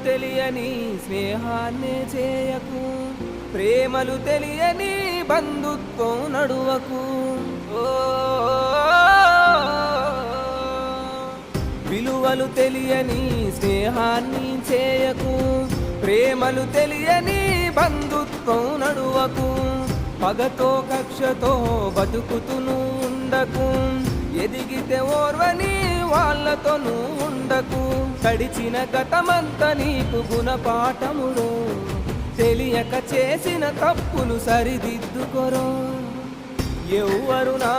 తెలియని స్నేహాన్నే చేయకు, ప్రేమలు తెలియని బంధుత్వం నడువకు. విలువలు తెలియని స్నేహాన్ని చేయకు, ప్రేమలు తెలియని బంధుత్వం నడువకు. పగతో కక్షతో బతుకుతును ఉండకు, ఎదిగితే ఓర్వని వాళ్ళతోనూ ఉండకు. గడిచిన గతమంతా నీకు గుణపాఠములు, తెలియక చేసిన తప్పులు సరిదిద్దుకొరో. ఎవ్వరు నా